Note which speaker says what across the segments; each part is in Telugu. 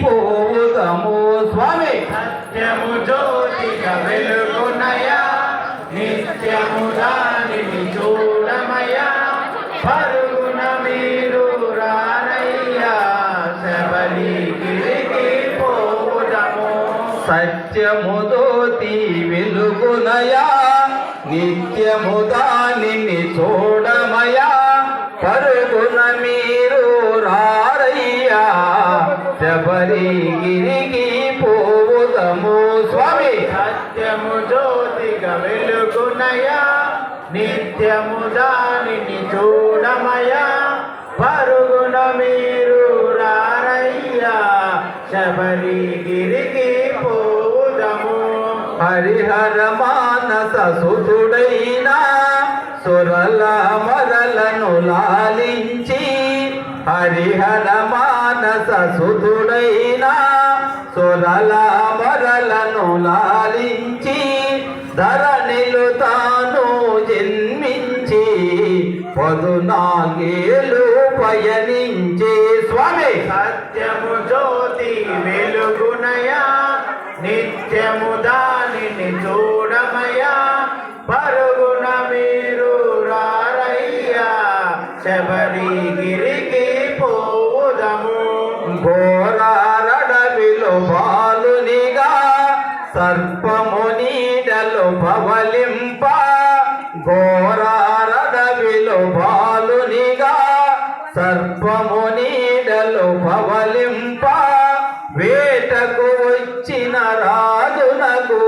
Speaker 1: పోవుదము స్వామి.
Speaker 2: సత్యము జ్యోతిగా వెలుగునయా నిత్యము దానిని చూడమయ్యా పరుగున మీరు రారయ్యా శబరిగిరికి పోవుదము.
Speaker 1: సత్యము జ్యోతి వెలుగునయా నిత్యము దానిని చూడమయా పరుగున మీరు రారయ్యా శబరిగిరికి పోవుదము స్వామి.
Speaker 2: సత్యము జ్యోతిగా వెలుగునయా నిత్యము దానిని చూడమయా పరుగున మీరు రారయ్యా శబరిగిరికి పోవుదము.
Speaker 1: హరిహర మానస సుతుడైన సురల మరలను లాలించి హరిహర మానస సుతుడైన సురల మరలను లాలించి ధరణిలు తాను జన్మించి 14 పయనించి స్వామి.
Speaker 2: సత్యము జ్యోతి వెలుగునయా నిత్యము దానిని చూడమయ్యా పరుగున మీరు రారయ్యా శబరిగిరికి పోవుదము.
Speaker 1: ఘోరారడవిలో బాలునిగా సర్పము నీడలు పవలింప ఘోరారడవిలో బాలునిగా సర్పము నీడలు పవలింప వేటకు వచ్చిన రాజునకు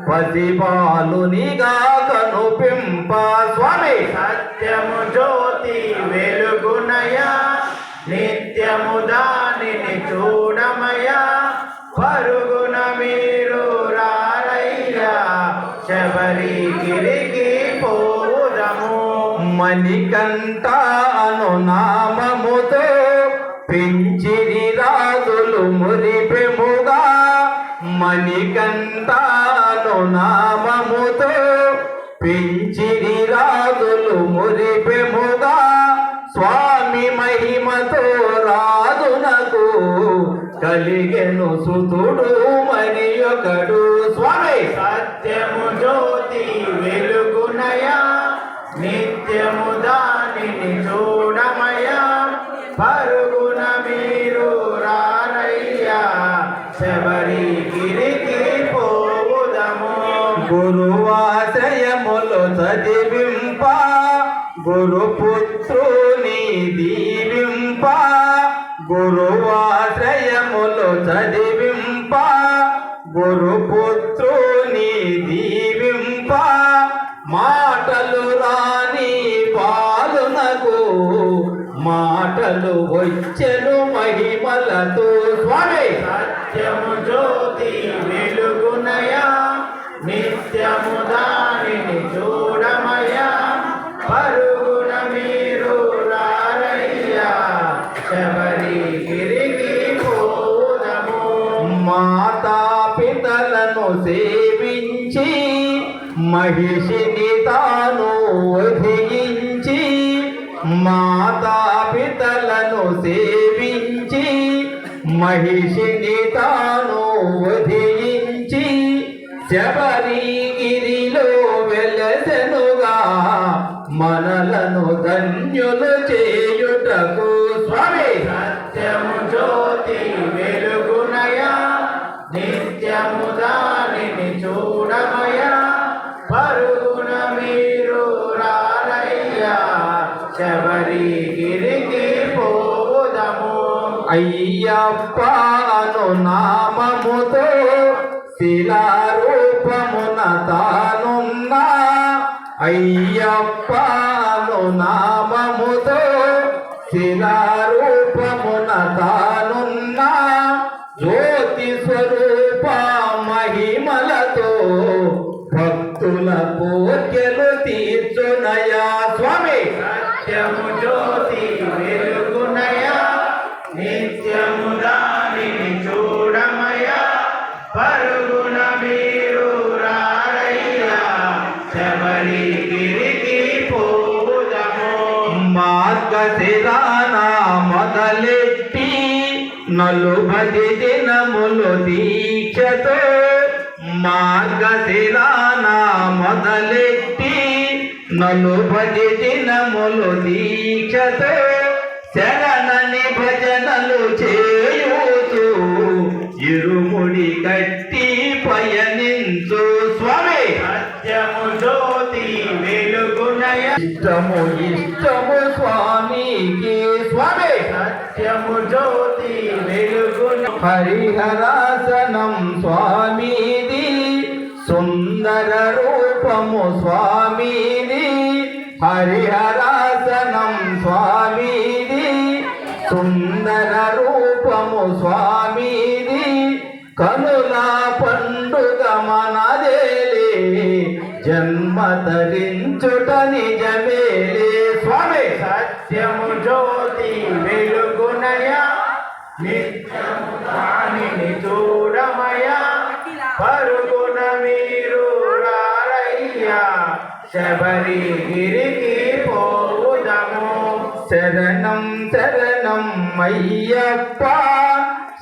Speaker 1: పసిబాలునిగా కనుపింప స్వామి.
Speaker 2: సత్యము జ్యోతి వెలుగునయా నిత్యము దానిని చూడమయ్యా పరుగున మీరు రారయ్యా శబరిగిరికి పోవుదము.
Speaker 1: మణికంఠ అను నామముతో పెంచిరి రాజులు మురిపెముగా మణికంఠ అను నామముతో పెంచిరి రాజులు మురిపెముగా స్వామి మహిమతో రాజునకు కలిగెను సుతుడు మరి ఒకడు స్వామి.
Speaker 2: సత్యము జ్యోతి వెలుగునయా నిత్యము దానిని చూడమయ్యా పరుగున మీరు రారయ్యా శబరిగిరికి పోవుదము.
Speaker 1: గురువాశ్రయములు చదివింప గురుపుత్రుని దీవింప గురువాశ్రయములు చదివింప గురుపుత్రుని దీవింప మాటలు రాని బాలునకు మాటలు వచ్చెను మహిమలతో స్వామి.
Speaker 2: సత్యము జ్యోతి వెలుగునయా నిత్యము దానిని చూడమయ్యా పరుగున మీరు రారయ్యా శబరిగిరికి పోవుదము.
Speaker 1: మాతా పితలను సేవించి మహిషిని తాను వధించి మాతా పితలను సేవించి మహిషిని తాను వధించి శబరిగిరిలో వెలసెనుగా మనలను ధన్యులు చేయుటకు స్వామి.
Speaker 2: సత్యము జ్యోతి వెలుగునయా నిత్యము దానిని చూడమయ్యా పరుగున మీరు రారయ్యా శబరిగిరికి పోవుదము.
Speaker 1: అయ్యప్పను నామముతో శిలారూపమున తానున్నా అయ్యప్పను నామముతో శిలారూపమున తానున్నా జ్యోతి స్వరూప మహిమలతో భక్తుల కోర్కెలు తీర్చునయా స్వామి.
Speaker 2: సత్యము జ్యోతి వెలుగునయా నిత్యము దానిని చూడమయ్యా పరుగున మీరు రారయ్యా శబరిగిరికి పోవుదము.
Speaker 1: మార్గశిరాన మొదలెట్టి నలుబది దినములు దీక్షతో మార్గశిరాన మొదలెట్టి నలుబది దినములు దీక్షతో శరణని భజనలు చేయూతూ ఇరుముడి కట్టి పయనించు స్వామి.
Speaker 2: సత్యము జ్యోతి వెలుగునయ
Speaker 1: ఇష్టము ఇష్టము స్వామికి స్వామి.
Speaker 2: సత్యము జ్యోతి వెలుగున
Speaker 1: హరిహరాసనం స్వామిది సుందర రూపము స్వామిది. హరిహరాసనం స్వామిది సుందర రూపము స్వామిది. కనుల పండుగ మనదేలే జన్మ ధరించుట నిజమేలే స్వామి.
Speaker 2: సత్యము జ్యోతి వెలుగునయ నిత్యము దానిని చూడమయ పరుగున మీరు రారయ్యా శబరిగిరికి పోవుదము.
Speaker 1: శరణం శరణం అయ్యప్ప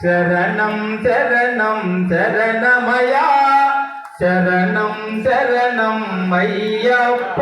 Speaker 1: శరణం శరణం శరణమయా శరణం శరణం అయ్యప్ప.